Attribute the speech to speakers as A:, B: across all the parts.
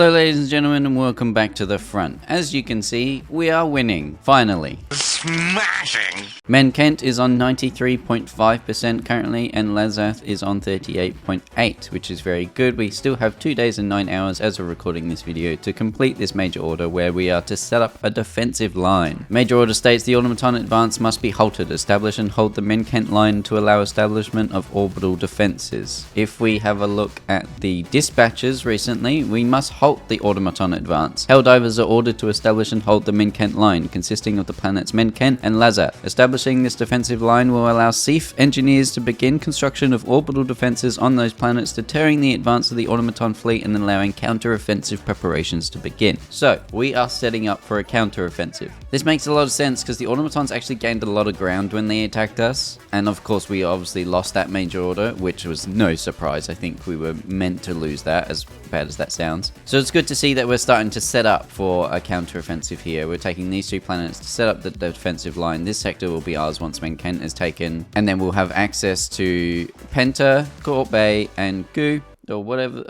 A: Hello ladies and gentlemen, and welcome back to the front. As you can see, we are winning, finally.
B: Smashing!
A: Menkent is on 93.5% currently, and Lazath is on 38.8%, which is very good. We still have 2 days and 9 hours as we're recording this video to complete this major order where we are to set up a defensive line. Major order states the Automaton advance must be halted. Establish and hold the Menkent Line to allow establishment of orbital defenses. If we have a look at the dispatches recently, we must halt the Automaton advance. Helldivers are ordered to establish and hold the Menkent Line, consisting of the planets Menkent and Lazath. Establishing this defensive line will allow SEAF engineers to begin construction of orbital defenses on those planets, deterring the advance of the Automaton fleet and allowing counter-offensive preparations to begin. So, we are setting up for a counter-offensive. This makes a lot of sense because the Automatons actually gained a lot of ground when they attacked us, and of course we obviously lost that major order, which was no surprise. I think we were meant to lose that, as bad as that sounds. So it's good to see that we're starting to set up for a counter-offensive here. We're taking these 3 planets to set up the defensive line. This sector will be ours once Menkent is taken, and then we'll have access to Penta, Court Bay, and Gu, or whatever.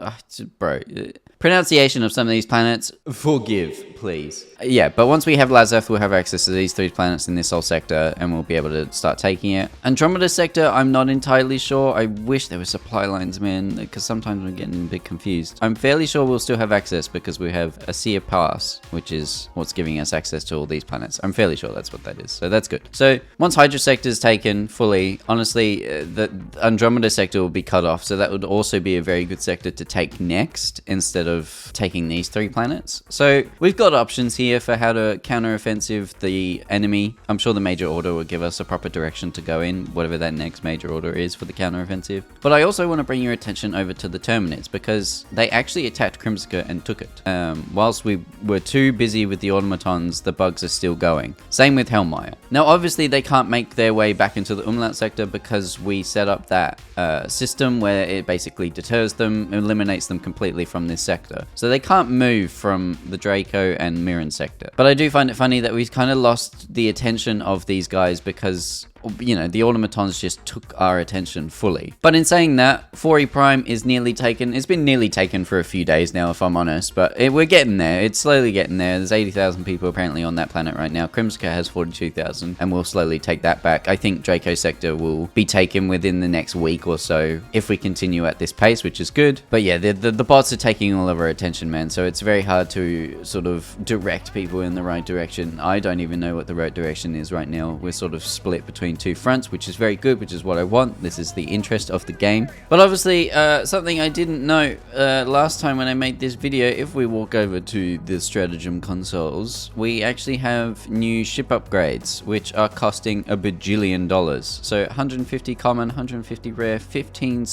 A: Bro, pronunciation of some of these planets, forgive, please. Yeah, but once we have Lazath, we'll have access to these 3 planets in this whole sector, and we'll be able to start taking it. Andromeda sector, I'm not entirely sure. I wish there were supply lines, man, because sometimes we're getting a bit confused. I'm fairly sure we'll still have access because we have a Seer Pass, which is what's giving us access to all these planets. I'm fairly sure that's what that is, so that's good. So once Hydra sector is taken fully, honestly, the Andromeda sector will be cut off, so that would also be a very good sector to take next instead of taking these 3 planets. So we've got options here for how to counter-offensive the enemy. I'm sure the major order will give us a proper direction to go in, whatever that next major order is for the counter-offensive. But I also want to bring your attention over to the Terminids, because they actually attacked Krimska and took it. Whilst we were too busy with the Automatons, the bugs are still going. Same with Hellmire. Now obviously they can't make their way back into the Umlaut sector because we set up that system where it basically deters them, eliminates them completely from this sector. So they can't move from the Draco and Mirren sector. But I do find it funny that we've kind of lost the attention of these guys because, you know, the Automatons just took our attention fully. But in saying that, 4E Prime is nearly taken. It's been nearly taken for a few days now, if I'm honest, but we're getting there. It's slowly getting there. There's 80,000 people apparently on that planet right now. Krimska has 42,000, and we'll slowly take that back. I think Draco sector will be taken within the next week or so if we continue at this pace, which is good. But yeah, the bots are taking all of our attention, man, so it's very hard to sort of direct people in the right direction. I don't even know what the right direction is right now. We're sort of split between 2 fronts, which is very good, which is what I want. This is the interest of the game. But obviously, something I didn't know last time when I made this video, if we walk over to the stratagem consoles, we actually have new ship upgrades, which are costing $1 bajillion. So 150 common, 150 rare, 15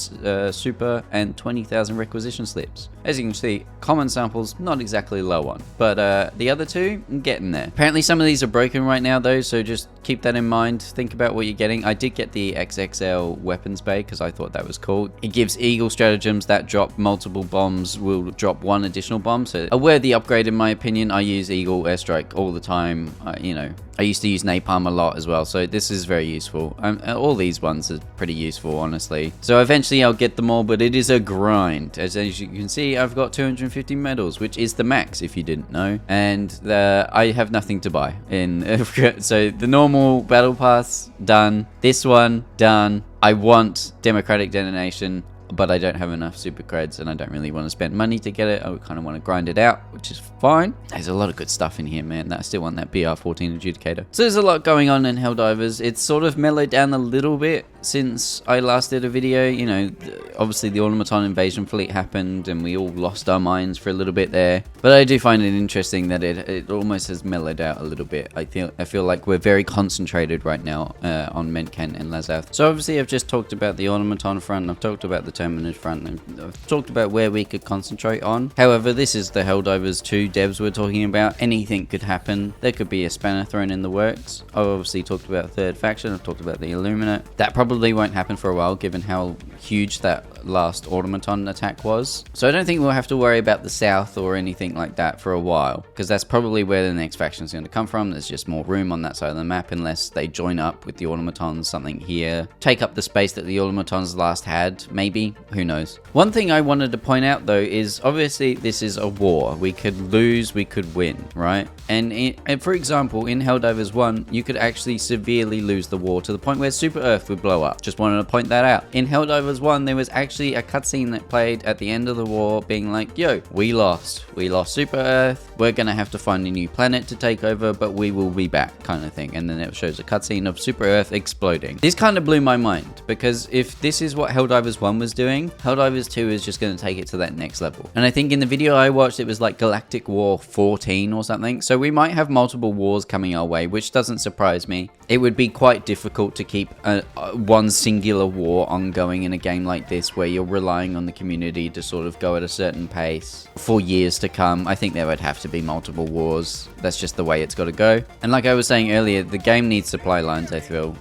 A: super, and 20,000 requisition slips. As you can see, common samples, not exactly low on, but the other 2, I'm getting there. Apparently some of these are broken right now though, so just keep that in mind. Think about what you're getting. I did get the XXL weapons bay because I thought that was cool. It gives Eagle stratagems that drop multiple bombs, will drop 1 additional bomb, so a worthy upgrade in my opinion. I use Eagle airstrike all the time. You know, I used to use napalm a lot as well, so this is very useful. All these ones are pretty useful, honestly. So eventually I'll get them all, but it is a grind. As you can see, I've got 250 medals, which is the max if you didn't know, and I have nothing to buy in. So the normal battle pass done, this one done. I want democratic detonation, but I don't have enough super creds and I don't really want to spend money to get it. I kind of want to grind it out, which is fine. There's a lot of good stuff in here, man. I still want that BR14 adjudicator. So there's a lot going on in Helldivers. It's sort of mellowed down a little bit since I last did a video. You know, obviously the Automaton invasion fleet happened and we all lost our minds for a little bit there. But I do find it interesting that it almost has mellowed out a little bit. I feel like we're very concentrated right now on Menkent and Lazath. So obviously I've just talked about the Automaton front, I've talked about the Terminid front, and I've talked about where we could concentrate on. However, this is the Helldivers 2 devs we're talking about. Anything could happen. There could be a spanner thrown in the works. I've obviously talked about third faction, I've talked about the Illuminate. That probably won't happen for a while given how huge that last automaton attack was. So I don't think we'll have to worry about the south or anything like that for a while, because that's probably where the next faction is going to come from. There's just more room on that side of the map unless they join up with the automatons, something here, take up the space that the automatons last had, maybe, who knows. One thing I wanted to point out though is obviously this is a war. We could lose, we could win, right? And for example, in Helldivers 1, you could actually severely lose the war to the point where Super Earth would blow up. Just wanted to point that out. In Helldivers 1, there was actually a cutscene that played at the end of the war being like, yo, we lost Super Earth, we're gonna have to find a new planet to take over, but we will be back, kind of thing. And then it shows a cutscene of Super Earth exploding. This kind of blew my mind, because if this is what Helldivers 1 was doing, Helldivers 2 is just going to take it to that next level. And I think in the video I watched, it was like Galactic War 14 or something, so we might have multiple wars coming our way, which doesn't surprise me. It would be quite difficult to keep one singular war ongoing in a game like this, where you're relying on the community to sort of go at a certain pace for years to come. I think there would have to be multiple wars. That's just the way it's got to go. And like I was saying earlier, the game needs supply lines, I feel.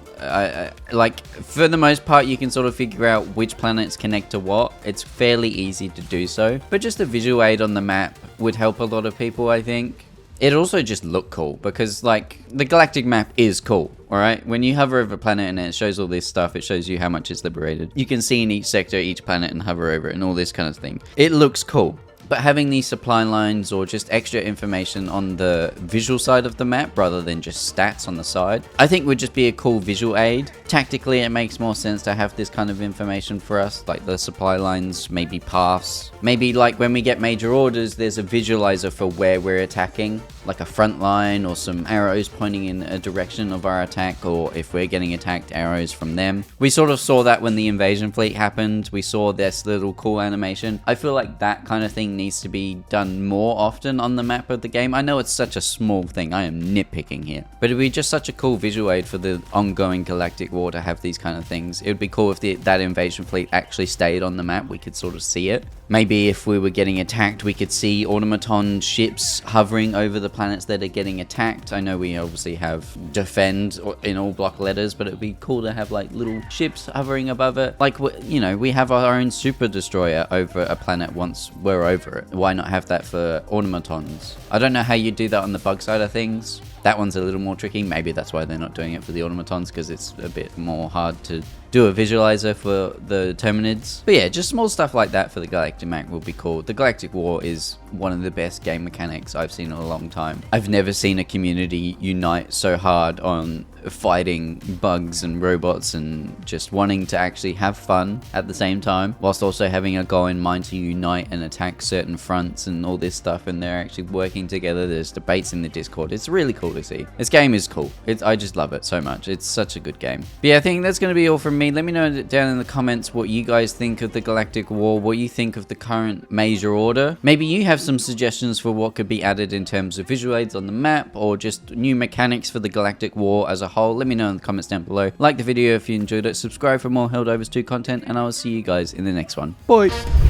A: Like, for the most part, you can sort of figure out which planets connect to what. It's fairly easy to do so. But just a visual aid on the map would help a lot of people, I think. It also just looked cool, because like the galactic map is cool, alright? When you hover over a planet and it shows all this stuff, it shows you how much it's liberated. You can see in each sector, each planet, and hover over it and all this kind of thing. It looks cool. But having these supply lines or just extra information on the visual side of the map rather than just stats on the side, I think would just be a cool visual aid. Tactically, it makes more sense to have this kind of information for us, like the supply lines, maybe paths. Maybe like when we get major orders, there's a visualizer for where we're attacking, like a front line or some arrows pointing in a direction of our attack, or if we're getting attacked, arrows from them. We sort of saw that when the invasion fleet happened. We saw this little cool animation. I feel like that kind of thing needs to be done more often on the map of the game. I know it's such a small thing, I am nitpicking here, but it'd be just such a cool visual aid for the ongoing galactic war to have these kind of things. It would be cool if that invasion fleet actually stayed on the map. We could sort of see it. Maybe if we were getting attacked, we could see automaton ships hovering over the planets that are getting attacked. I know we obviously have defend in all block letters, but it would be cool to have like little ships hovering above it. Like, you know, we have our own super destroyer over a planet once we're over it. Why not have that for automatons? I don't know how you do that on the bug side of things. That one's a little more tricky. Maybe that's why they're not doing it for the automatons, because it's a bit more hard to do a visualizer for the Terminids. But yeah, just small stuff like that for the Galactic map will be cool. The Galactic War is one of the best game mechanics I've seen in a long time. I've never seen a community unite so hard on fighting bugs and robots and just wanting to actually have fun at the same time, whilst also having a goal in mind to unite and attack certain fronts and all this stuff, and they're actually working together. There's debates in the Discord. It's really cool to see. This game is cool. I just love it so much. It's such a good game. But yeah, I think that's going to be all from me. Let me know down in the comments what you guys think of the Galactic War, what you think of the current major order. Maybe you have some suggestions for what could be added in terms of visual aids on the map, or just new mechanics for the Galactic War as a whole. Let me know in the comments down below. Like the video if you enjoyed it, subscribe for more Helldivers 2 content, and I will see you guys in the next one. Bye!